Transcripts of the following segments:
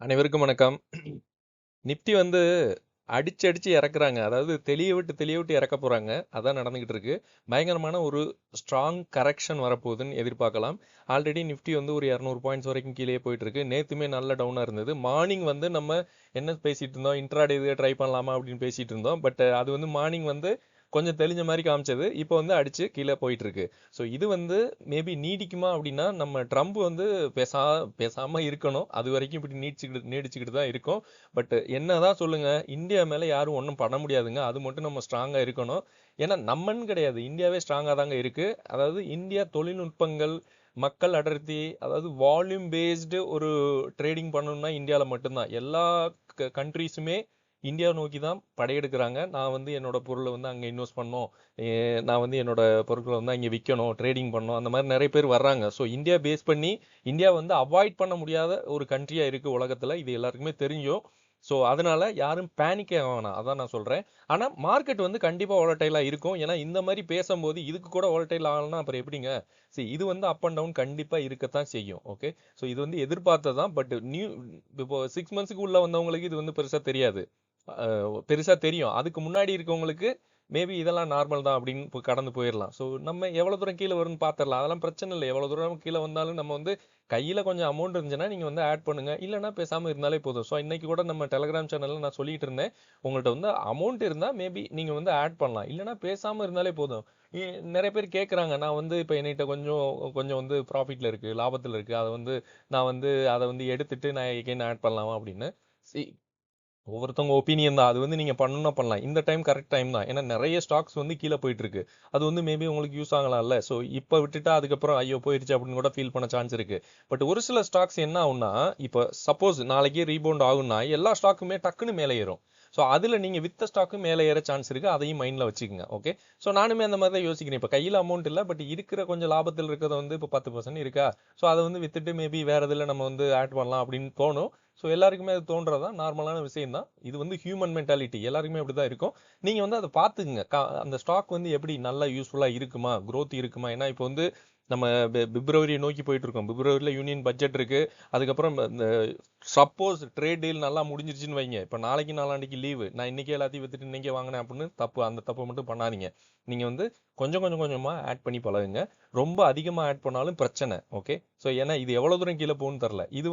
அனைவருக்கும் வணக்கம். நிஃப்டி வந்து அடிச்சு அடிச்சு இறக்குறாங்க. அதாவது தெளிய விட்டு இறக்க போறாங்க. அதான் நடந்துகிட்டு இருக்கு. பயங்கரமான ஒரு ஸ்ட்ராங் கரெக்ஷன் வரப்போகுதுன்னு எதிர்பார்க்கலாம். ஆல்ரெடி நிஃப்டி வந்து ஒரு 200 பாயிண்ட்ஸ் வரைக்கும் கீழே போயிட்டு இருக்கு. நேத்துமே நல்ல டவுனா இருந்தது. மார்னிங் வந்து நம்ம என்ன பேசிட்டு இருந்தோம், இன்ட்ராடே இது ட்ரை பண்ணலாமா அப்படின்னு பேசிட்டு இருந்தோம். பட் அது வந்து மார்னிங் வந்து கொஞ்சம் தெளிஞ்ச மாதிரி காமிச்சது. இப்போ வந்து அடிச்சு கீழே போயிட்டு இருக்கு. ஸோ இது வந்து மேபி நீடிக்குமா அப்படின்னா நம்ம ட்ரம்ப் வந்து பேசாம இருக்கணும். அது வரைக்கும் இப்படி நீடிச்சுக்கிட்டு தான் இருக்கும். பட் என்னதான் சொல்லுங்க, இந்தியா மேல யாரும் ஒன்றும் பண்ண முடியாதுங்க. அது மட்டும் நம்ம ஸ்ட்ராங்கா இருக்கணும். ஏன்னா நம்மன்னு கிடையாது, இந்தியாவே ஸ்ட்ராங்கா தாங்க இருக்கு. அதாவது இந்தியா தொழில்நுட்பங்கள், மக்கள் அடர்த்தி, அதாவது வால்யூம் பேஸ்டு ஒரு ட்ரேடிங் பண்ணணும்னா இந்தியாவில் மட்டும்தான். எல்லா கண்ட்ரீஸுமே இந்தியா நோக்கி தான் படையெடுக்கிறாங்க. நான் வந்து என்னோட பொருளை வந்து அங்கே இன்வெஸ்ட் பண்ணணும், நான் வந்து என்னோட பொருட்களை வந்து அங்கே விற்கணும், ட்ரேடிங் பண்ணணும், அந்த மாதிரி நிறைய பேர் வர்றாங்க. ஸோ இந்தியா பேஸ் பண்ணி இந்தியா வந்து அவாய்ட் பண்ண முடியாத ஒரு கண்ட்ரியா இருக்கு உலகத்துல. இது எல்லாருக்குமே தெரியும். ஸோ அதனால யாரும் பேனிக்கே ஆக வேணாம், அதான் நான் சொல்றேன். ஆனா மார்க்கெட் வந்து கண்டிப்பா volatile-ஆ இருக்கும். ஏன்னா இந்த மாதிரி பேசும்போது இதுக்கு கூட volatile ஆகலன்னா அப்புறம் எப்படிங்க? இது வந்து அப் அண்ட் டவுன் கண்டிப்பா இருக்கத்தான் செய்யும். ஓகே, ஸோ இது வந்து எதிர்பார்த்ததான். பட் இப்போ 6 மந்த்ஸ்க்கு உள்ள வந்தவங்களுக்கு இது வந்து பெருசா தெரியாது. பெருசா தெரியும். அதுக்கு முன்னாடி இருக்கவங்களுக்கு மேபி இதெல்லாம் நார்மல் தான் அப்படின்னு கடந்து போயிடலாம். ஸோ நம்ம எவ்வளவு தூரம் கீழே வரும்னு பார்த்துடலாம். அதெல்லாம் பிரச்சனை இல்லை. எவ்வளவு தூரம் கீழே வந்தாலும் நம்ம வந்து கையில கொஞ்சம் அமௌண்ட் இருந்துச்சுன்னா நீங்க வந்து ஆட் பண்ணுங்க. இல்லைன்னா பேசாம இருந்தாலே போதும். ஸோ இன்னைக்கு கூட நம்ம டெலிகிராம் சேனல்ல நான் சொல்லிட்டு இருந்தேன், உங்கள்ட்ட வந்து அமௌண்ட் இருந்தா மேபி நீங்க வந்து ஆட் பண்ணலாம். இல்லைன்னா பேசாம இருந்தாலே போதும். நிறைய பேர் கேட்குறாங்க, நான் வந்து இப்போ என்கிட்ட கொஞ்சம் கொஞ்சம் வந்து ப்ராஃபிட்ல இருக்கு, லாபத்தில் இருக்கு, அதை வந்து நான் வந்து அதை வந்து எடுத்துட்டு நான் எகைன் ஆட் பண்ணலாமா அப்படின்னு. See, ஒவ்வொருத்தவங்க ஒப்பீனியன் தான். அது வந்து நீங்க பண்ணணும்னா பண்ணலாம். இந்த டைம் கரெக்ட் டைம் தான். ஏன்னா நிறைய ஸ்டாக்ஸ் வந்து கீழே போயிட்டு இருக்கு. அது வந்து மேபி உங்களுக்கு யூஸ் ஆகலாம்ல. ஸோ இப்போ விட்டுட்டா அதுக்கப்புறம் ஐயோ போயிருச்சு அப்படின்னு கூட ஃபீல் பண்ண சான்ஸ் இருக்கு. பட் ஒரு சில ஸ்டாக்ஸ் என்ன ஆகும்னா, இப்போ சப்போஸ் நாளைக்கே ரீபவுண்ட் ஆகும்னா எல்லா ஸ்டாக்குமே டக்குன்னு மேலே ஏறும். ஸோ அதில் நீங்கள் வித்த ஸ்டாக்கும் மேலே ஏற சான்ஸ் இருக்கு. அதையும் மைண்டில் வச்சுக்கோங்க. ஓகே, ஸோ நானுமே அந்த மாதிரி தான் யோசிக்கிறேன். இப்போ கையில் அமௌண்ட் இல்லை, பட் இருக்கிற கொஞ்சம் லாபத்தில் இருக்கிறத வந்து இப்போ 10% இருக்கா, ஸோ அதை வந்து வித்துட்டு மேபி வேற இதில் நம்ம வந்து ஆட் பண்ணலாம் அப்படின்னு தோணும். ஸோ எல்லாருக்குமே அது தோன்றதா நார்மலான விஷயம் தான். இது வந்து ஹியூமன் மென்டாலிட்டி, எல்லாருக்குமே அப்படிதான் இருக்கும். நீங்க வந்து அதை பார்த்துக்குங்க. அந்த ஸ்டாக் வந்து எப்படி நல்லா யூஸ்ஃபுல்லா இருக்குமா, growth இருக்குமா. ஏன்னா இப்போ வந்து நம்ம பிப்ரவரியை நோக்கி போயிட்டு இருக்கோம். பிப்ரவரியில் யூனியன் பட்ஜெட் இருக்கு. அதுக்கப்புறம் இந்த சப்போஸ் ட்ரேட் டீல் நல்லா முடிஞ்சிருச்சுன்னு வைங்க, இப்போ நாளைக்கு நாளாண்டிக்கு லீவு, நான் இன்னைக்கே எல்லாத்தையும் வித்துட்டு இன்னைக்கே வாங்கினேன் அப்படின்னு தப்பு, அந்த தப்பை மட்டும் பண்ணாதீங்க. நீங்க வந்து கொஞ்சம் கொஞ்சம் கொஞ்சமா ஆட் பண்ணி பழகுங்க. ரொம்ப அதிகமா ஆட் பண்ணாலும் பிரச்சனை. ஓகே, ஸோ ஏன்னா இது எவ்வளவு தூரம் கீழே போகும்னு தெரில. இது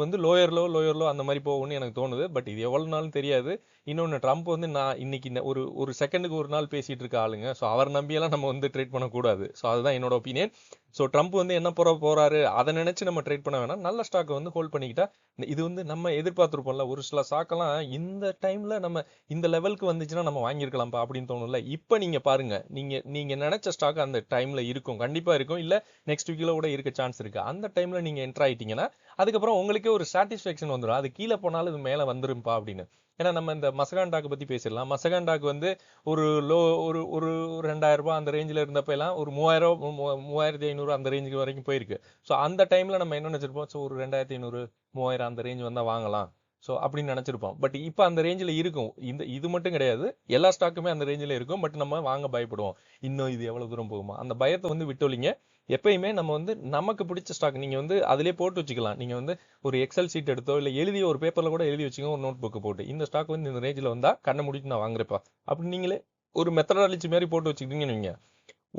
வந்து லோயர் லோ அந்த மாதிரி போகும்னு எனக்கு தோணுது. பட் இது எவ்வளவு நாளும் தெரியாது. இன்னொன்று, ட்ரம்ப் வந்து நான் இன்னைக்கு ஒரு ஒரு செகண்டுக்கு ஒரு நாள் பேசிட்டு இருக்க ஆளுங்க. ஸோ அவர் நம்பியெல்லாம் நம்ம வந்து ட்ரேட் பண்ணக்கூடாது. ஸோ அதுதான் என்னோட ஒப்பீனியன். ஸோ ட்ரம்ப் வந்து என்ன போறாரு அதை நினைச்சு நம்ம ட்ரேட் பண்ண வேணாம். நல்ல ஸ்டாக்கை வந்து ஹோல்ட் பண்ணிக்கிட்டா இது வந்து நம்ம எதிர்பார்த்துருப்போம்ல, ஒரு சில ஸ்டாக்கெல்லாம் இந்த டைம்ல நம்ம இந்த லெவலுக்கு வந்துச்சுன்னா நம்ம வாங்கியிருக்கலாம்ப்பா அப்படின்னு தோணும்ல. இப்போ நீங்க பாருங்க, நீங்க நீங்க நினைச்ச ஸ்டாக் அந்த டைம்ல இருக்கும், கண்டிப்பா இருக்கும். இல்ல நெக்ஸ்ட் வீக்ல கூட இருக்க சான்ஸ் இருக்கு. அந்த டைம்ல நீங்க என்டர் ஆயிட்டீங்கன்னா அதுக்கப்புறம் உங்களுக்கே ஒரு சாட்டிஸ்ஃபேக்ஷன் வந்துடும். அது கீழே போனாலும் இது மேலே வந்துரும்பா அப்படின்னு. ஏன்னா நம்ம இந்த மசகாண்டாக்கு பத்தி பேசிடலாம். மசகாண்டாக்கு வந்து ஒரு லோ ஒரு ஒரு 2000 ரூபாய் அந்த ரேஞ்சில் இருந்தப்ப எல்லாம் ஒரு 3000 3500 அந்த ரேஞ்சுக்கு வரைக்கும் போயிருக்கு. ஸோ அந்த டைம்ல நம்ம என்ன நினைச்சிருப்போம், ஸோ ஒரு 2500 3000 அந்த ரேஞ்ச் வந்தா வாங்கலாம் ஸோ அப்படின்னு நினைச்சிருப்போம். பட் இப்போ அந்த ரேஞ்சில் இருக்கும். இது மட்டும் கிடையாது, எல்லா ஸ்டாக்குமே அந்த ரேஞ்சில் இருக்கும். பட் நம்ம வாங்க பயப்படுவோம். இன்னும் இது எவ்வளவு தூரம் போகுமா, அந்த பயத்தை வந்து விட்டொழிங்க. எப்பயுமே நம்ம வந்து நமக்கு பிடிச்ச ஸ்டாக் நீங்க வந்து அதிலே போட்டு வச்சுக்கலாம். நீங்க வந்து ஒரு எக்ஸல் சீட் எடுத்தோ இல்ல எழுதி ஒரு பேப்பர்ல கூட எழுதி வச்சுக்கோங்க, ஒரு நோட் புக் போட்டு இந்த ஸ்டாக் வந்து இந்த ரேஞ்சில் வந்தா கண்ணை மூடிட்டு நான் வாங்குறேப்பா அப்படி நீங்களே ஒரு மெத்தடாலஜி மாதிரி போட்டு வச்சுக்கிட்டீங்கன்னு வைங்க.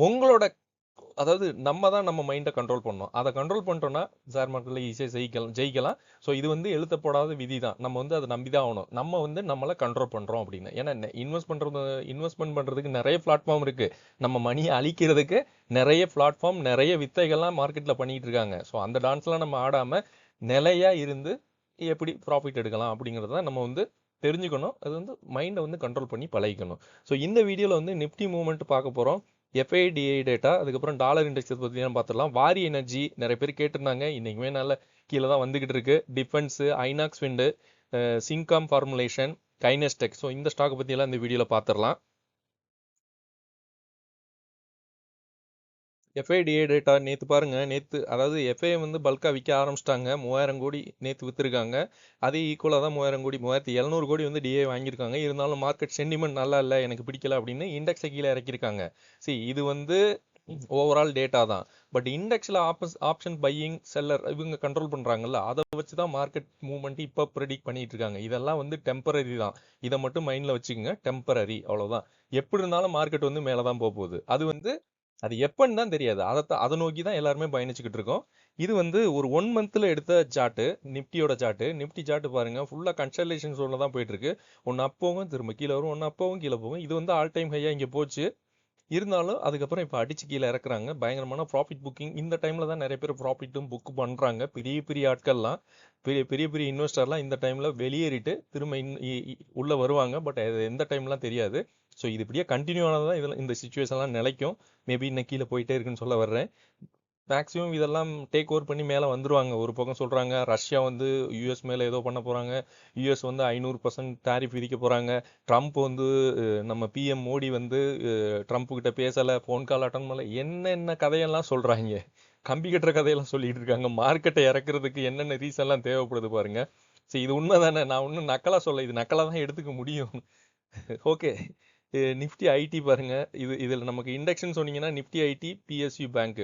உங்களோட அதாவது நம்ம தான் நம்ம மைண்டை கண்ட்ரோல் பண்ணணும். அதை கண்ட்ரோல் பண்ணிட்டோம்னா ஷேர் மார்க்கெட்ல ஈஸியாக ஜெயிக்கலாம். ஸோ இது வந்து எழுத்தப்படாத விதி தான். நம்ம வந்து அதை நம்பி தான் ஆகணும். நம்ம வந்து நம்மளை கண்ட்ரோல் பண்றோம் அப்படின்னு. ஏன்னா இன்வெஸ்ட்மெண்ட் பண்றதுக்கு நிறைய பிளாட்ஃபார்ம் இருக்கு. நம்ம மணியை அழிக்கிறதுக்கு நிறைய பிளாட்ஃபார்ம், நிறைய வித்தைகள்லாம் மார்க்கெட்ல பண்ணிட்டு இருக்காங்க. ஸோ அந்த டான்ஸ்லாம் நம்ம ஆடாம நிலையா இருந்து எப்படி ப்ராஃபிட் எடுக்கலாம் அப்படிங்கிறத நம்ம வந்து தெரிஞ்சுக்கணும். அது வந்து மைண்டை வந்து கண்ட்ரோல் பண்ணி பழகிக்கணும். ஸோ இந்த வீடியோவில் வந்து நிஃப்டி மூவ்மெண்ட் பார்க்க போகிறோம். எஃப்ஐடிஐ டேட்டா, அதுக்கப்புறம் டாலர் இண்டெக்ஸ் பற்றி பார்த்துடலாம். வாரி எனர்ஜி நிறைய பேர் கேட்டிருந்தாங்க, இன்னைக்குமே நல்ல கீழே தான் வந்துகிட்டு இருக்கு. டிஃபென்ஸ், ஐநாக்ஸ் விண்டு, சிங்காம் ஃபார்முலேஷன், கைனஸ்டெக். ஸோ இந்த ஸ்டாக் பற்றி எல்லாம் இந்த வீடியோவில் பார்த்துடலாம். எஃப்ஐடிஏ டேட்டா நேற்று பாருங்க, நேற்று அதாவது எஃப்ஐ வந்து பல்காக விற்க ஆரம்பிச்சிட்டாங்க. 3000 கோடி நேற்று விற்றுருக்காங்க. அதே ஈக்குவலாக தான் 3000 கோடி 3700 கோடி வந்து டிஏ வாங்கியிருக்காங்க. இருந்தாலும் மார்க்கெட் சென்டிமெண்ட் நல்லா இல்லை, எனக்கு பிடிக்கல அப்படின்னு இண்டெக்ஸை கீழே இறக்கியிருக்காங்க. இது வந்து ஓவரால் டேட்டா தான். பட் இண்டெக்ஸில் ஆப்ஷன் பையிங் செல்லர் இவங்க கண்ட்ரோல் பண்ணுறாங்கல்ல, அதை வச்சு தான் மார்க்கெட் மூவ்மெண்ட் இப்போ ப்ரெடிக்ட் பண்ணிட்டு இருக்காங்க. இதெல்லாம் வந்து டெம்பரரி தான். இதை மட்டும் மைண்டில் வச்சுக்கோங்க, டெம்பரரி, அவ்வளோதான். எப்படி இருந்தாலும் மார்க்கெட் வந்து மேலே தான் போக போகுது. அது வந்து அது எப்பன்னு தான் தெரியாது. அதை நோக்கி தான் எல்லாருமே பயணிச்சுக்கிட்டு இருக்கோம். இது வந்து ஒரு 1 மந்த்தில் எடுத்த சார்ட்டு, நிப்டியோட சார்ட்டு. நிப்டி சார்ட்டு பாருங்க, ஃபுல்லாக கன்சல்டேஷன் ஜோனில் தான் போயிட்டு இருக்கு. ஒன்று அப்போவும் திரும்ப கீழே வரும், ஒன்று அப்போவும் கீழே போகும். இது வந்து ஆல் டைம் ஹையாக இங்கே போச்சு. இருந்தாலும் அதுக்கப்புறம் இப்போ அடிச்சு கீழே இறக்குறாங்க. பயங்கரமான ப்ராஃபிட் புக்கிங். இந்த டைமில் தான் நிறைய பேர் ப்ராஃபிட்டும் புக் பண்ணுறாங்க. பெரிய பெரிய ஆட்கள்லாம், பெரிய பெரிய பெரிய இன்வெஸ்டர்லாம் இந்த டைமில் வெளியேறிட்டு திரும்ப உள்ளே வருவாங்க. பட் அது எந்த டைம்லாம் தெரியாது. ஸோ இது இப்படியே கண்டினியூ ஆனதான் இதில் இந்த சுச்சுவேஷன்லாம் நிலைக்கும். மேபி இன்னும் கீழே போயிட்டே இருக்குன்னு சொல்ல வர்றேன். மேக்ஸிமம் இதெல்லாம் டேக் ஓவர் பண்ணி மேலே வந்துருவாங்க. ஒரு பக்கம் சொல்கிறாங்க ரஷ்யா வந்து யூஎஸ் மேலே ஏதோ பண்ண போகிறாங்க, யூஎஸ் வந்து 500% டாரிஃப் விதிக்க போகிறாங்க, ட்ரம்ப் வந்து நம்ம பிஎம் மோடி வந்து ட்ரம்ப் கிட்ட பேசலை, ஃபோன் கால் அட்டன் பண்ணல, என்னென்ன கதையெல்லாம் சொல்கிறாங்க. கம்பி கட்டுற கதையெல்லாம் சொல்லிட்டு இருக்காங்க. மார்க்கெட்டை இறக்குறதுக்கு என்னென்ன ரீசன்லாம் தேவைப்படுது பாருங்க. சரி, இது உண்மை தானே, நான் ஒன்றும் நக்கலாக சொல்ல, இது நக்கலாக தான் எடுத்துக்க முடியும். ஓகே, நிஃப்டி ஐடி பாருங்க. இதில் நமக்கு இண்டெக்ஷன் சொன்னீங்கன்னா நிஃப்டி ஐடி, பிஎஸ்யூ பேங்க்,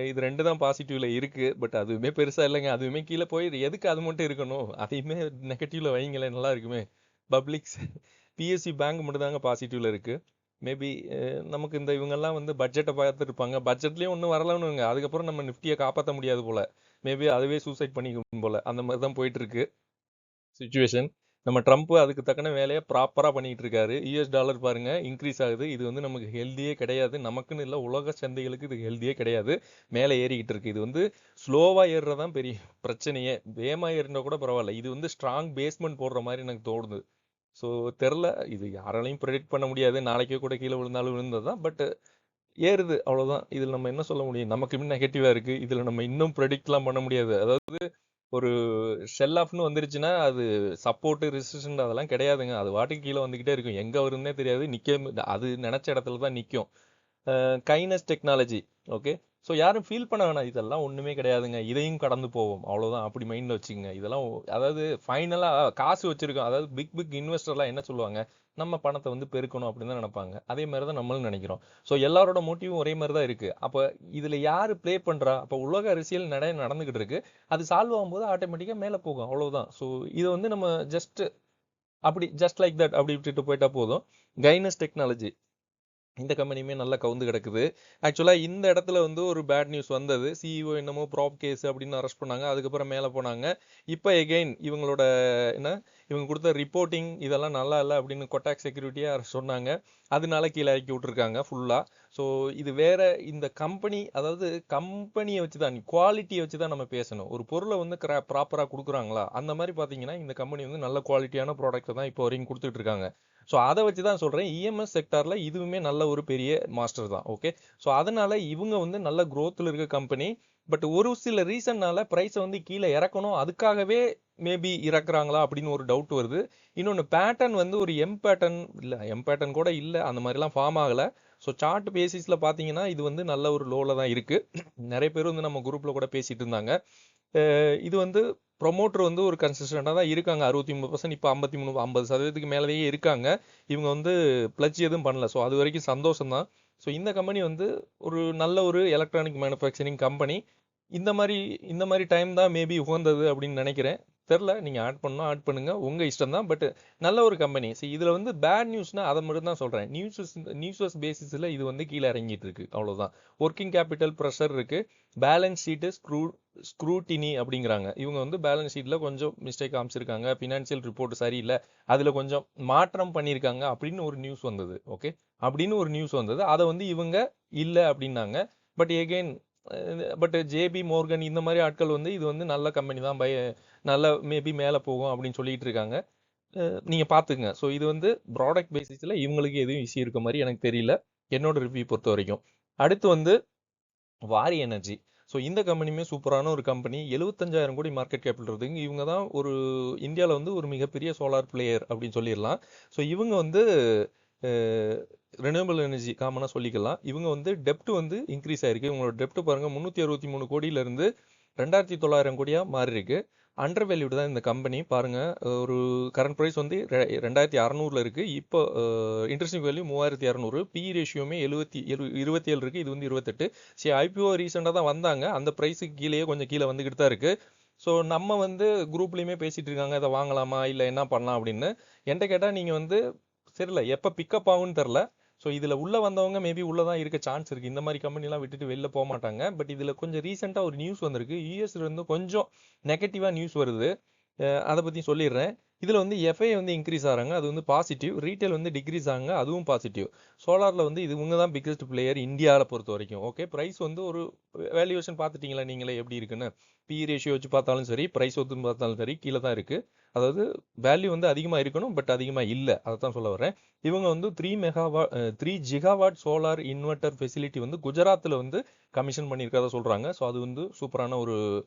இது 2 தான் பாசிட்டிவ்ல இருக்கு. பட் அதுவுமே பெருசா இல்லைங்க. அதுவுமே கீழே போய் எதுக்கு அது மட்டும் இருக்கணும், அதையுமே நெகட்டிவ்ல வைங்களேன், நல்லா இருக்குமே. பப்ளிக்ஸ், பிஎஸ்சி பேங்க் மட்டும் தாங்க பாசிட்டிவ்ல இருக்கு. மேபி நமக்கு இந்த இவங்கெல்லாம் வந்து பட்ஜெட்டை பார்த்துருப்பாங்க. பட்ஜெட்லேயும் ஒன்றும் வரலன்னு, அதுக்கப்புறம் நம்ம நிஃப்டியை காப்பாற்ற முடியாது போல. மேபி அதுவே சூசைட் பண்ணிக்கும் போல. அந்த மாதிரி தான் போயிட்டு இருக்கு சுச்சுவேஷன். நம்ம ட்ரம்ப் அதுக்கு தக்கன வேலையை ப்ராப்பராக பண்ணிட்டு இருக்காரு. யூஎஸ் டாலர் பாருங்க இன்க்ரீஸ் ஆகுது. இது வந்து நமக்கு ஹெல்தியே கிடையாது. நமக்குன்னு இல்லை, உலக சந்தைகளுக்கு இது ஹெல்தியே கிடையாது. மேலே ஏறிக்கிட்டு இருக்கு. இது வந்து ஸ்லோவாக ஏறுறதான் பெரிய பிரச்சனையே. வேகமாக ஏறினா கூட பரவாயில்ல. இது வந்து ஸ்ட்ராங் பேஸ்மெண்ட் போடுற மாதிரி எனக்கு தோணுது. ஸோ தெரில, இது யாராலையும் ப்ரெடிக்ட் பண்ண முடியாது. நாளைக்கே கூட கீழே விழுந்தாலும் விழுந்தது தான். பட் ஏறுது, அவ்வளோதான். இதில் நம்ம என்ன சொல்ல முடியும்? நமக்கு இன்னும் நெகட்டிவாக இருக்குது. இதில் நம்ம இன்னும் ப்ரெடிக்ட்லாம் பண்ண முடியாது. அதாவது ஒரு ஷெல் ஆஃப்னு வந்துருச்சுன்னா அது சப்போர்ட்டு ரெசிஸ்டன்ட் அதெல்லாம் கிடையாதுங்க. அது வாட்டுக்கு கீழே வந்துக்கிட்டே இருக்கும். எங்கே வருதுன்னே தெரியாது. அது நினச்ச இடத்துல தான் நிற்கும். கைனஸ் டெக்னாலஜி, ஓகே. ஸோ யாரும் ஃபீல் பண்ண வேணாம், இதெல்லாம் ஒன்றுமே கிடையாதுங்க, இதையும் கடந்து போவோம், அவ்வளோதான். அப்படி மைண்டில் வச்சுக்கோங்க. இதெல்லாம் அதாவது ஃபைனலாக காசு வச்சுருக்கோம், அதாவது பிக் பிக் இன்வெஸ்டர்லாம் என்ன சொல்லுவாங்க, நம்ம பணத்தை வந்து பெருக்கணும் அப்படின்னு தான் நினைப்பாங்க. அதே மாதிரி தான் நம்மளும் நினைக்கிறோம். ஸோ எல்லாரோட மோட்டிவும் ஒரே மாதிரி தான் இருக்குது. அப்போ இதில் யார் ப்ளே பண்ணுறா? அப்போ உலக அரசியல் நடந்துக்கிட்டு இருக்கு. அது சால்வ் ஆகும்போது ஆட்டோமேட்டிக்காக மேலே போகும், அவ்வளோதான். ஸோ இதை வந்து நம்ம ஜஸ்ட் லைக் தட் அப்படி விட்டுட்டு போயிட்டா போதும். கைனஸ் டெக்னாலஜி, இந்த கம்பெனியுமே நல்லா கவுந்து கிடக்குது. ஆக்சுவலாக இந்த இடத்துல வந்து ஒரு பேட் நியூஸ் வந்தது. சிஇஓ என்னமோ ப்ராப் கேஸ் அப்படின்னு அரெஸ்ட் பண்ணாங்க. அதுக்கப்புறம் மேலே போனாங்க. இப்போ எகெயின் இவங்களோட இவங்க கொடுத்த ரிப்போர்ட்டிங் இதெல்லாம் நல்லா இல்லை அப்படின்னு கொட்டாக் செக்யூரிட்டியாக சொன்னாங்க. அதனால கீழே இறக்கி விட்டுருக்காங்க ஃபுல்லாக. ஸோ இது வேற, இந்த கம்பெனி, அதாவது கம்பெனியை வச்சு தான், குவாலிட்டியை வச்சு தான் நம்ம பேசணும். ஒரு பொருளை வந்து ப்ராப்பராக கொடுக்குறாங்களா, அந்த மாதிரி பார்த்தீங்கன்னா இந்த கம்பெனி வந்து நல்ல குவாலிட்டியான ப்ராடக்ட்டை தான் இப்போ வரைக்கும் கொடுத்துட்டு இருக்காங்க. ஸோ அதை வச்சு தான் சொல்கிறேன். இஎம்எஸ் செக்டாரில் இதுவுமே நல்ல ஒரு பெரிய மாஸ்டர் தான், ஓகே. ஸோ அதனால இவங்க வந்து நல்ல க்ரோத்தில் இருக்க கம்பெனி. பட் ஒரு சில ரீசன்னால ப்ரைஸை வந்து கீழே இறக்கணும், அதுக்காகவே மேபி இறக்குறாங்களா அப்படின்னு ஒரு டவுட் வருது. இன்னொன்று, பேட்டர்ன் வந்து ஒரு பேட்டர்ன் இல்லை, பேட்டர்ன் கூட இல்லை, அந்த மாதிரிலாம் ஃபார்ம் ஆகலை. ஸோ சார்ட் பேசிஸில் பார்த்தீங்கன்னா இது வந்து நல்ல ஒரு லோவில் தான் இருக்குது. நிறைய பேர் வந்து நம்ம குரூப்பில் கூட பேசிகிட்டு இருந்தாங்க. இது வந்து ப்ரொமோட்டர் வந்து ஒரு கன்சிஸ்டண்டாக தான் இருக்காங்க. 63%, இப்போ 50% மேலேயே இருக்காங்க. இவங்க வந்து பிளட்ஜ் எதுவும் பண்ணல. ஸோ அது வரைக்கும் சந்தோஷம் தான். ஸோ இந்த கம்பெனி வந்து ஒரு நல்ல ஒரு எலக்ட்ரானிக் மேனுஃபேக்சரிங் கம்பெனி. இந்த மாதிரி டைம் தான் மேபி உகந்தது அப்படின்னு நினைக்கிறேன். தெரில, நீங்கள் ஆட் பண்ணால் ஆட் பண்ணுங்கள், உங்கள் இஷ்டம் தான். பட் நல்ல ஒரு கம்பெனி. சரி, இதில் வந்து பேட் நியூஸ்னால் அதை மட்டும் தான் சொல்கிறேன். நியூஸஸ் பேசிஸில் இது வந்து கீழே இறங்கிட்டு இருக்கு, அவ்வளோதான். ஒர்க்கிங் கேபிட்டல் ப்ரெஷர் இருக்குது. பேலன்ஸ் ஷீட்டு ஸ்க்ரூட்டினி அப்படிங்கிறாங்க. இவங்க வந்து பேலன்ஸ் ஷீட்டில் கொஞ்சம் மிஸ்டேக் காமிச்சிருக்காங்க, ஃபினான்ஷியல் ரிப்போர்ட் சரியில்லை, அதில் கொஞ்சம் மாற்றம் பண்ணியிருக்காங்க அப்படின்னு ஒரு நியூஸ் வந்தது, ஓகே. அப்படின்னு ஒரு நியூஸ் வந்தது. அதை வந்து இவங்க இல்லை அப்படின்னாங்க. பட் ஜேபி மோர்கன் இந்த மாதிரி ஆட்கள் வந்து இது வந்து நல்ல கம்பெனி தான், நல்ல மேபி மேலே போகும் அப்படின்னு சொல்லிட்டு இருக்காங்க. நீங்கள் பார்த்துக்குங்க. ஸோ இது வந்து ப்ராடக்ட் பேசிஸில் இவங்களுக்கு எதுவும் இஷ்யூ இருக்க மாதிரி எனக்கு தெரியல, என்னோட ரிவ்யூ பொறுத்த வரைக்கும். அடுத்து வந்து வாரி எனர்ஜி. ஸோ இந்த கம்பெனியுமே சூப்பரான ஒரு கம்பெனி. 75,000 கோடி மார்க்கெட் கேபிட்டல் இருக்குங்க. இவங்க தான் ஒரு இந்தியாவில் வந்து ஒரு மிகப்பெரிய சோலார் பிளேயர் அப்படின்னு சொல்லிடலாம். ஸோ இவங்க வந்து ரெனியூவபிள் எனர்ஜி காமனாக சொல்லிக்கலாம். இவங்க வந்து டெப்ட் வந்து இன்க்ரீஸ் ஆயிருக்கு. இவங்களோட டெப்ட் பாருங்கள், 363 கோடியிலேருந்து 2,900 கோடியாக மாறி இருக்கு. அண்டர் வேல்யூடு தான் இந்த கம்பெனி பாருங்கள். ஒரு கரண்ட் ப்ரைஸ் வந்து 2600 இருக்குது. இப்போ இன்ட்ரெஸ்டிங் வேல்யூ 3200. பி ரேஷியோமே 27 இருக்குது. இது வந்து 28. சரி, ஐபிஓ ரீசெண்டாக தான் வந்தாங்க. அந்த ப்ரைஸுக்கு கீழேயே கொஞ்சம் கீழே வந்துக்கிட்டு தான் இருக்குது. ஸோ நம்ம வந்து குரூப்லேயுமே பேசிகிட்டு இருக்காங்க, இதை வாங்கலாமா இல்லை என்ன பண்ணலாம் அப்படின்னு. என்கிட்ட கேட்டால் நீங்கள் வந்து சரியில்லை எப்போ பிக்கப் ஆகும்னு தெரில. ஸோ இதில் உள்ளே வந்தவங்க மேபி உள்ளே தான் இருக்க சான்ஸ் இருக்குது. இந்த மாதிரி கம்பெனிலாம் விட்டுட்டு வெளில போக மாட்டாங்க. பட் இதில் கொஞ்சம் ரீசெண்டாக ஒரு நியூஸ் வந்திருக்கு. யூஎஸ்ல இருந்து கொஞ்சம் நெகட்டிவாக நியூஸ் வருது. அதை பற்றி சொல்லிடுறேன். இதில் வந்து எஃப்ஐ வந்து இன்க்ரீஸ் ஆகிறாங்க, அது வந்து பாசிட்டிவ். ரீட்டைல் வந்து டிக்ரீஸ் ஆகுங்க, அதுவும் பாசிட்டிவ். சோலாரில் வந்து இது இவங்க தான் பிக்கஸ்ட் பிளேயர் இந்தியாவில் பொறுத்த வரைக்கும். ஓகே, ப்ரைஸ் வந்து ஒரு வேல்யூவேஷன் பார்த்துட்டிங்களா நீங்களே எப்படி இருக்குன்னு. பி ரேஷியோ வச்சு பார்த்தாலும் சரி, ப்ரைஸ் வந்து பார்த்தாலும் சரி, கீழே தான் இருக்குது. அதாவது வேல்யூ வந்து அதிகமாக இருக்கணும், பட் அதிகமாக இல்லை, அதை தான் சொல்ல வரேன். இவங்க வந்து 3 ஜிகாவாட் சோலார் இன்வெர்டர் ஃபெசிலிட்டி வந்து குஜராத்தில் வந்து கமிஷன் பண்ணியிருக்கதா சொல்கிறாங்க. ஸோ அது வந்து சூப்பரான ஒரு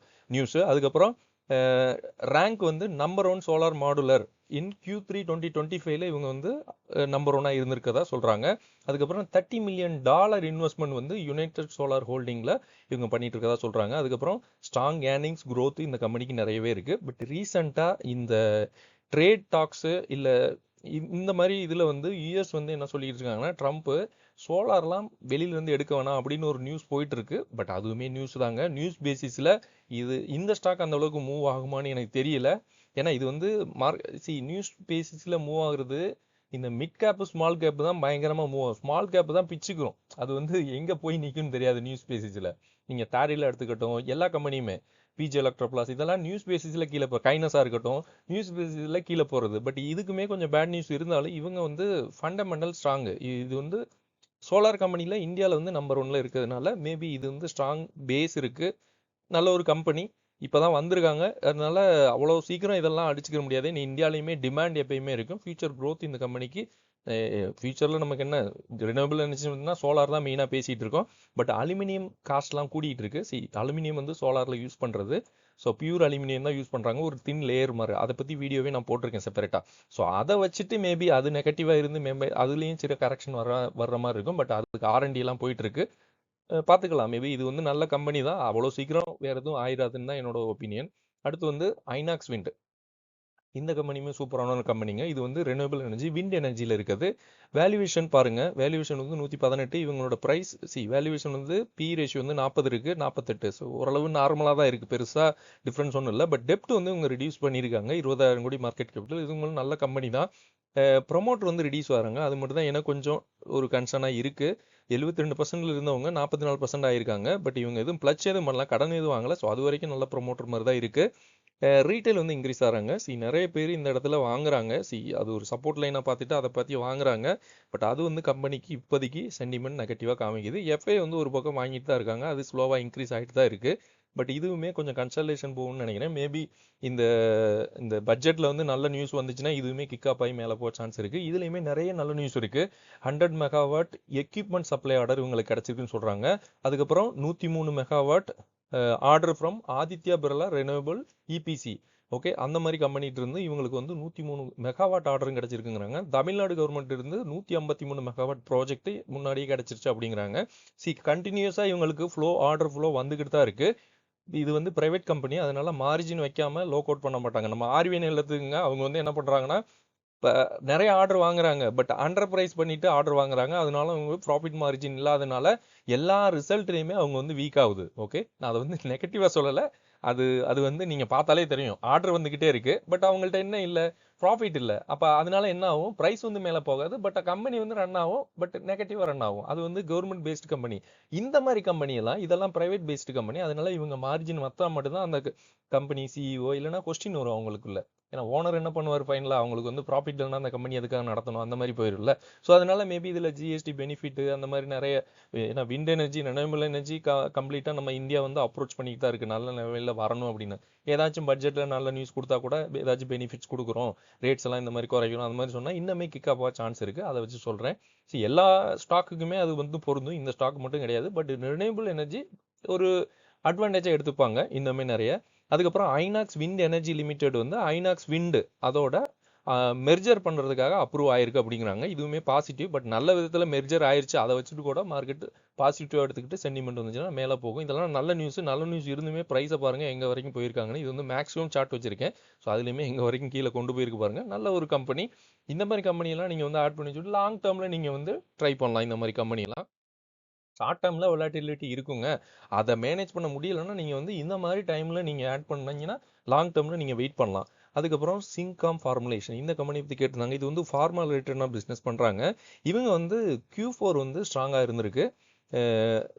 நியூஸு. அதுக்கப்புறம் ரேங்க் வந்து நம்பர் 1 சோலார் மாடுலர் இன் Q3 2025 இவங்க வந்து நம்பர் 1 இருந்திருக்கதா சொல்கிறாங்க. அதுக்கப்புறம் $30 மில்லியன் இன்வெஸ்ட்மெண்ட் வந்து யுனைடெட் சோலார் ஹோல்டிங்கில் இவங்க பண்ணிட்டு இருக்கதா சொல்கிறாங்க. அதுக்கப்புறம் ஸ்ட்ராங் ஏர்னிங்ஸ் growth இந்த கம்பெனிக்கு நிறையவே இருக்குது. பட் ரீசெண்டாக இந்த ட்ரேட் டாக்ஸு இல்லை இந்த மாதிரி இதில் வந்து யூஎஸ் வந்து என்ன சொல்லிட்டு இருக்காங்கன்னா, ட்ரம்ப்பு சோலார்லாம் வெளியிலேருந்து எடுக்க வேணாம் அப்படின்னு ஒரு நியூஸ் போயிட்டு இருக்கு. பட் அதுவுமே நியூஸ் தாங்க. நியூஸ் பேசிஸில் இந்த ஸ்டாக் அந்த அளவுக்கு மூவ் ஆகுமான்னு எனக்கு தெரியல. ஏன்னா இது வந்து நியூஸ் பேசிஸில் மூவ் ஆகுறது இந்த மிட் கேப்பு ஸ்மால் கேப்பு தான் பயங்கரமாக மூவ் ஆகும். ஸ்மால் கேப்பு தான் பிச்சுக்கிறோம். அது வந்து எங்கே போய் நிற்கும்னு தெரியாது நியூஸ் பேசிஸில். நீங்கள் தாரியில் எடுத்துக்கட்டும், எல்லா கம்பெனியுமே பிஜே எலக்ட்ரோபிளாஸ் இதெல்லாம் நியூஸ் பேசிஸில் கீழே கைனஸாக இருக்கட்டும், நியூஸ் பேசிஸில் கீழே போகிறது. பட் இதுக்குமே கொஞ்சம் பேட் நியூஸ் இருந்தாலும் இவங்க வந்து ஃபண்டமெண்டல் ஸ்ட்ராங்கு. இது வந்து சோலார் கம்பெனியில் இந்தியாவில் வந்து நம்பர் 1 இருக்கிறதுனால மேபி இது வந்து ஸ்ட்ராங் பேஸ் இருக்குது. நல்ல ஒரு கம்பெனி இப்போ தான் வந்திருக்காங்க. அதனால அவ்வளோ சீக்கிரம் இதெல்லாம் அடிச்சுக்க முடியாது. இந்தியாவிலையுமே டிமாண்ட் எப்பயுமே இருக்கும். ஃபியூச்சர் க்ரோத் இந்த கம்பெனிக்கு. ஃபியூச்சரில் நமக்கு என்ன ரினியூவபிள் எனர்ஜினா சோலார் தான் மெயினாக பேசிகிட்டு இருக்கோம். பட் அலுமினியம் காஸ்ட்லாம் கூடிகிட்டு இருக்கு. அலுமினியம் வந்து சோலாரில் யூஸ் பண்ணுறது. ஸோ பியூர் அலுமினியம் தான் யூஸ் பண்ணுறாங்க, ஒரு தின் லேயர் மாதிரி. அதை பற்றி வீடியோவே நான் போட்டிருக்கேன் செப்பரேட்டாக. ஸோ அதை வச்சுட்டு மேபி அது நெகட்டிவாக இருந்து மேபி அதுலேயும் சில கரெக்ஷன் வர்ற மாதிரி இருக்கும். பட் அதுக்கு ஆர்என்டிலாம் போயிட்டுருக்கு, பார்த்துக்கலாம். மேபி இது வந்து நல்ல கம்பெனி தான். அவ்வளோ சீக்கிரம் வேறு எதுவும் ஆயிடாதுன்னு தான் என்னோட ஒப்பீனியன். அடுத்து வந்து ஐநாக்ஸ் விண்ட். இந்த கம்பெனியுமே சூப்பரான ஒரு கம்பெனிங்க. இது வந்து ரெனியூவபிள் எனர்ஜி விண்ட் எனர்ஜியில் இருக்குது. வேல்யூவேஷன் பாருங்கள். வேல்யூவேஷன் வந்து 118. இவங்களோட ப்ரைஸ் வேல்யூவேஷன் வந்து பி ரேஷியோ வந்து 40 இருக்குது, 48. ஸோ ஓரளவு நார்மலாக தான் இருக்குது, பெருசாக டிஃப்ரென்ஸ் ஒன்றும் இல்லை. பட் டெப்ட் வந்து இவங்க ரிடியூஸ் பண்ணியிருக்காங்க. 20,000 கோடி மார்க்கெட் கேபிட்டல். இதுங்களும் நல்ல கம்பெனி தான். ப்ரொமோட்டர் வந்து ரிடியூஸ் ஆகிறாங்க. அது மட்டும் தான் எனக்கு கொஞ்சம் ஒரு கன்சர்னாக இருக்குது. 72% இருந்தவங்க 44% ஆயிருக்காங்க. பட் இவங்க எதுவும் ப்ளச் எதுவும் பண்ணலாம், கடன் எதுவும் வாங்கலை. ஸோ அது வரைக்கும் நல்ல ப்ரொமோட்டர் மாதிரி தான் இருக்குது. ரீட்டைல் வந்து இன்க்ரீஸ் ஆகிறாங்க. நிறைய பேர் இந்த இடத்துல வாங்குறாங்க. அது ஒரு சப்போர்ட் லைனாக பார்த்துட்டு அதை பற்றி வாங்குறாங்க. பட் அது வந்து கம்பெனிக்கு இப்போதைக்கு சென்டிமெண்ட் நெகட்டிவாக காமிக்குது. எஃப்ஐ வந்து ஒரு பக்கம் வாங்கிட்டு தான் இருக்காங்க. அது ஸ்லோவாக இன்க்ரீஸ் ஆகிட்டு தான் இருக்குது. பட் இதுவுமே கொஞ்சம் கன்சல்டேஷன் போகும்னு நினைக்கிறேன். மேபி இந்த இந்த பட்ஜெட்டில் வந்து நல்ல நியூஸ் வந்துச்சுன்னா இதுவுமே கிக்கப் ஆகி மேலே போக சான்ஸ் இருக்குது. இதுலேயுமே நிறைய நல்ல நியூஸ் இருக்குது. 100 மெகாவாட் எக்யூப்மெண்ட் சப்ளை ஆர்டர் இவங்களுக்கு கிடச்சிருக்குன்னு சொல்கிறாங்க. அதுக்கப்புறம் 103 megawatt order from Aditya Birla renewable EPC. Okay, அந்த மாதிரி கம்பெனிட்டு இருந்து இவங்களுக்கு வந்து 103 மெகாவாட் ஆர்டரும் கிடச்சிருக்குங்கிறாங்க. தமிழ்நாடு கவர்மெண்ட் இருந்து 153 மெகாவாட் ப்ராஜெக்ட் முன்னாடியே கிடச்சிருச்சு அப்படிங்கிறாங்க. கண்டினியூஸாக இவங்களுக்கு ஆர்டர் ஃப்ளோ வந்துக்கிட்டு தான் இருக்குது. இது வந்து பிரைவேட் கம்பெனி, அதனால மார்ஜின் வைக்காமல் லோக் அவுட் பண்ண மாட்டாங்க. நம்ம ஆர்விஎன் எடுத்துக்கங்க, அவங்க வந்து என்ன பண்ணுறாங்கன்னா இப்போ நிறைய ஆர்டர் வாங்குறாங்க. பட் அண்டர் ப்ரைஸ் பண்ணிட்டு ஆர்டர் வாங்குறாங்க. அதனால அவங்க ப்ராஃபிட் மார்ஜின் இல்லாதனால எல்லா ரிசல்ட்லையுமே அவங்க வந்து வீக் ஆகுது. ஓகே, நான் அதை வந்து நெகட்டிவாக சொல்லலை. அது வந்து நீங்கள் பார்த்தாலே தெரியும். ஆர்டர் வந்துக்கிட்டே இருக்குது, பட் அவங்கள்ட்ட என்ன இல்லை, ப்ராஃபிட் இல்லை. அப்போ அதனால என்ன ஆகும், ப்ரைஸ் வந்து மேலே போகாது. பட் கம்பெனி வந்து ரன் ஆகும், பட் நெகட்டிவாக ரன் ஆகும். அது வந்து கவர்மெண்ட் பேஸ்டு கம்பெனி. இந்த மாதிரி கம்பெனியெல்லாம் இதெல்லாம் ப்ரைவேட் பேஸ்டு கம்பெனி. அதனால இவங்க மார்ஜின் மற்றா மட்டும்தான் அந்த கம்பெனி சிஇஓ இல்லைனா கொஸ்டின் வரும் அவங்களுக்குள்ள. ஏன்னா ஓனர் என்ன பண்ணுவார், ஃபைனலாக அவங்களுக்கு வந்து ப்ராஃபிட் இல்லைனா அந்த கம்பெனி எதுக்காக நடத்தணும், அந்த மாதிரி போயிடும்ல. ஸோ அதனால மேபி இதில் ஜிஎஸ்டி பெனிஃபிட் அந்த மாதிரி நிறைய. ஏன்னா விண்ட் எனர்ஜி ரெனியூவபிள் எனர்ஜி கம்ப்ளீட்டாக நம்ம இந்தியா வந்து அப்ரோச் பண்ணிட்டு தான் இருக்குது, நல்ல லெவலில் வரணும் அப்படின்னு. ஏதாச்சும் பட்ஜெட்டில் நல்ல நியூஸ் கொடுத்தா கூட ஏதாச்சும் பெனிஃபிட்ஸ் கொடுக்குறோம், ரேட்ஸ் எல்லாம் இந்த மாதிரி குறைக்கணும், அந்த மாதிரி சொன்னால் இன்னமே கிக்கப் ஆக சான்ஸ் இருக்குது. அதை வச்சு சொல்கிறேன். எல்லா ஸ்டாக்குக்குமே அது வந்து பொருந்தும், இந்த ஸ்டாக் மட்டும் கிடையாது. பட் ரெனியூவபிள் எனர்ஜி ஒரு அட்வான்டேஜாக எடுத்துப்பாங்க இன்னுமே நிறைய. அதுக்கப்புறம் ஐநாக்ஸ் விண்ட் எனர்ஜி லிமிடெட் வந்து ஐநாக்ஸ் விண்டு அதோட மெர்ஜர் பண்ணுறதுக்காக அப்ரூவ் ஆயிருக்கு அப்படிங்கிறாங்க. இதுவுமே பாசிட்டிவ். பட் நல்ல விதத்தில் மெர்ஜர் ஆயிருச்சு, அதை வச்சுட்டு கூட மார்க்கெட் பாசிட்டிவாக எடுத்துக்கிட்டு சென்டிமெண்ட் வந்துச்சுன்னா மேலே போகும். இதெல்லாம் நல்ல நியூஸ். நல்ல நியூஸ் இருந்துமே ப்ரைஸை பாருங்கள் எங்கே வரைக்கும் போயிருக்காங்கன்னு. இது வந்து மேக்ஸிமம் சார்ட் வச்சிருக்கேன். ஸோ அதுலேயுமே எங்கே வரைக்கும் கீழே கொண்டு போயிருக்கு பாருங்கள். நல்ல ஒரு கம்பெனி. இந்த மாதிரி கம்பெனியெல்லாம் நீங்கள் வந்து ஆட் பண்ணி வச்சுட்டு லாங் டேர்மில் நீங்கள் வந்து ட்ரை பண்ணலாம். இந்த மாதிரி கம்பெனிலாம் ஷார்ட் டேர்மில் விளாட்டிலிட்டி இருக்குங்க. அதை மேனேஜ் பண்ண முடியலைன்னா நீங்கள் வந்து இந்த மாதிரி டைமில் நீங்கள் ஆட் பண்ணீங்கன்னா லாங் டேர்மில் நீங்கள் வெயிட் பண்ணலாம். அதுக்கப்புறம் சிங்காம் ஃபார்முலேஷன், இந்த கம்பெனி பற்றி கேட்டிருந்தாங்க. இது வந்து ஃபார்மா ரிலேட்டடாக பிஸ்னஸ் பண்ணுறாங்க. இவங்க வந்து Q4 வந்து ஸ்ட்ராங்காக இருந்திருக்கு.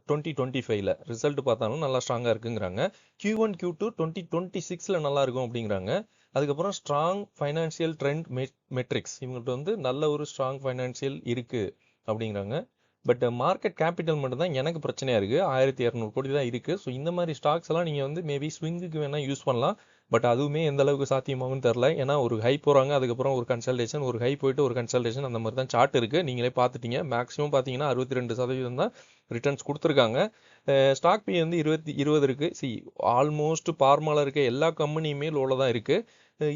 2025ல ரிசல்ட் பார்த்தாலும் நல்லா ஸ்ட்ராங்காக இருக்குங்கிறாங்க. Q1 Q2 2026ல நல்லா இருக்கும் அப்படிங்கிறாங்க. அதுக்கப்புறம் ஸ்ட்ராங் ஃபைனான்சியல் ட்ரெண்ட் மெட்ரிக்ஸ், இவங்கள்ட்ட வந்து நல்ல ஒரு ஸ்ட்ராங் ஃபைனான்சியல் இருக்குது அப்படிங்கிறாங்க. பட் மார்க்கெட் கேபிட்டல் மட்டும் தான் எனக்கு பிரச்சனையாக இருக்குது. 1200 கோடி தான் இருக்குது. ஸோ இந்த மாதிரி ஸ்டாக்ஸ் எல்லாம் நீங்கள் வந்து மேபி ஸ்விங்குக்கு வேணால் யூஸ் பண்ணலாம். பட் அதுவுமே எந்த அளவுக்கு சாத்தியமாகும்னு தெரில. ஏன்னா ஒரு ஹை போகிறாங்க, அதுக்கப்புறம் ஒரு கன்சல்டேஷன், ஒரு ஹை போயிட்டு ஒரு கன்சல்டேஷன், அந்த மாதிரி தான் சார்ட் இருக்குது. நீங்களே பார்த்துட்டீங்க. மேக்ஸிமம் பார்த்தீங்கன்னா 62% தான் ரிட்டர்ன்ஸ் கொடுத்துருக்காங்க. ஸ்டாக் பி வந்து 20 இருக்குது. ஆல்மோஸ்ட் ஃபார்மாவில் இருக்க எல்லா கம்பெனியுமே லோவில் தான் இருக்குது.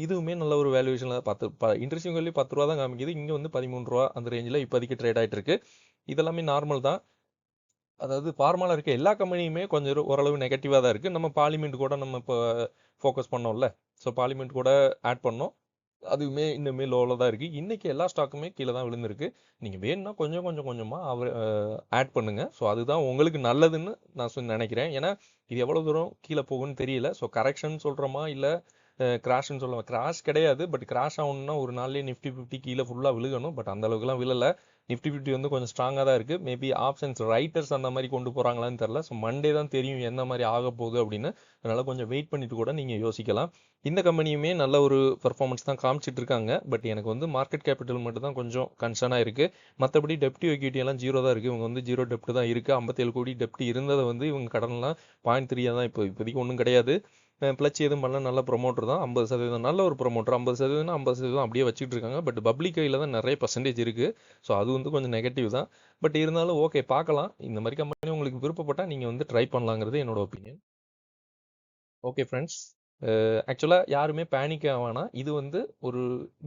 இதுவுமே நல்ல ஒரு வேல்யூவேஷனில் இன்ட்ரெஸ்டிங் வேல்யூ 10 ரூபா தான் காமிக்குது. இங்கே வந்து 13 ரூபா அந்த ரேஞ்சில் இப்போதைக்கு ட்ரேட் ஆகிட்டு இருக்கு. இதெல்லாமே நார்மல் தான். அதாவது ஃபார்மாவில் இருக்க எல்லா கம்பெனியுமே கொஞ்சம் ஓரளவு நெகட்டிவாக தான் இருக்குது. நம்ம பார்லிமெண்ட் கூட நம்ம இப்போ ஃபோக்கஸ் பண்ணோம்ல, ஸோ பார்லிமெண்ட் கூட ஆட் பண்ணோம். அதுவுமே இன்னுமே லோவில் தான் இருக்குது. இன்றைக்கி எல்லா ஸ்டாக்குமே கீழே தான் விழுந்திருக்கு. நீங்கள் வேணும்னா கொஞ்சமாக ஆட் பண்ணுங்கள். ஸோ அதுதான் உங்களுக்கு நல்லதுன்னு நான் நினைக்கிறேன். ஏன்னா இது எவ்வளோ தூரம் கீழே போகும்னு தெரியல. ஸோ கரெக்ஷன் சொல்கிறோமா இல்லை கிராஷ்னு சொல்லுவேன். கிராஷ் கிடையாது. பட் கிராஷ் ஆகணும்னா ஒரு நாள்லேயே நிஃப்டி 50 கீழே ஃபுல்லாக விழுகணும். பட் அந்த அளவுக்குலாம் விழலை. நிஃப்டி 50 வந்து கொஞ்சம் ஸ்ட்ராங்காக தான் இருக்குது. மேபி ஆப்ஷன்ஸ் ரைட்டர்ஸ் அந்த மாதிரி கொண்டு போகிறாங்களான்னு தெரில. ஸோ மண்டே தான் தெரியும் எந்த மாதிரி ஆக போகுது அப்படின்னு. அதனால் கொஞ்சம் வெயிட் பண்ணிட்டு கூட நீங்கள் யோசிக்கலாம். இந்த கம்பெனியுமே நல்ல ஒரு பெர்ஃபார்மன்ஸ் தான் காமிச்சிட்டு இருக்காங்க. பட் எனக்கு வந்து மார்க்கெட் கேபிட்டல் மட்டும் தான் கொஞ்சம் கன்சர்னாக இருக்குது. மற்றபடி டெப்டி எக்யூட்டி எல்லாம் 0 தான் இருக்குது. இவங்க வந்து 0 டெப்ட் தான் இருக்குது. 57 கோடி டெப்ட் இருந்ததை வந்து இவங்க கடன்லாம் 0.3 தான் இப்போதைக்கு ஒன்றும் கிடையாது. பிளச் எதுவும் பண்ணல. நல்ல ப்ரொமோட்டர் தான். 50% நல்ல ஒரு ப்ரொமோட்டர். 50% அப்படியே வச்சுட்டு இருக்காங்க. பட் பப்ளிக் கையில் தான் நிறைய பர்சன்டேஜ் இருக்குது. ஸோ அது வந்து கொஞ்சம் நெகட்டிவ் தான். பட் இருந்தாலும் ஓகே, பார்க்கலாம். இந்த மாதிரி கம்பெனி உங்களுக்கு விருப்பப்பட்டால் நீங்கள் வந்து ட்ரை பண்ணலாங்கிறது என்னோட ஒப்பீனியன். ஓகே ஃப்ரெண்ட்ஸ், ஆக்சுவலாக யாருமே பேனிக் ஆவானா. இது வந்து ஒரு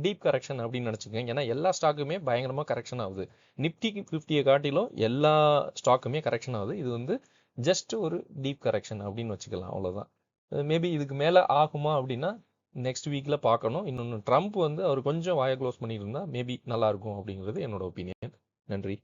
டீப் கரெக்ஷன் அப்படின்னு நினச்சிக்கோங்க. ஏன்னா எல்லா ஸ்டாக்குமே பயங்கரமாக கரெக்ஷன் ஆகுது. நிஃப்டி 50 காட்டிலும் எல்லா ஸ்டாக்குமே கரெக்ஷன் ஆகுது. இது வந்து ஜஸ்ட் ஒரு டீப் கரெக்ஷன் அப்படின்னு வச்சுக்கலாம், அவ்வளோதான். மேபி இதுக்கு மேலே ஆகுமா அப்படின்னா நெக்ஸ்ட் வீக்கில் பார்க்கணும். இன்னொன்று ட்ரம்ப் வந்து அவர் கொஞ்சம் வாயை க்ளோஸ் பண்ணியிருந்தா மேபி நல்லாயிருக்கும் அப்படிங்கிறது என்னோட ஒப்பீனியன். நன்றி.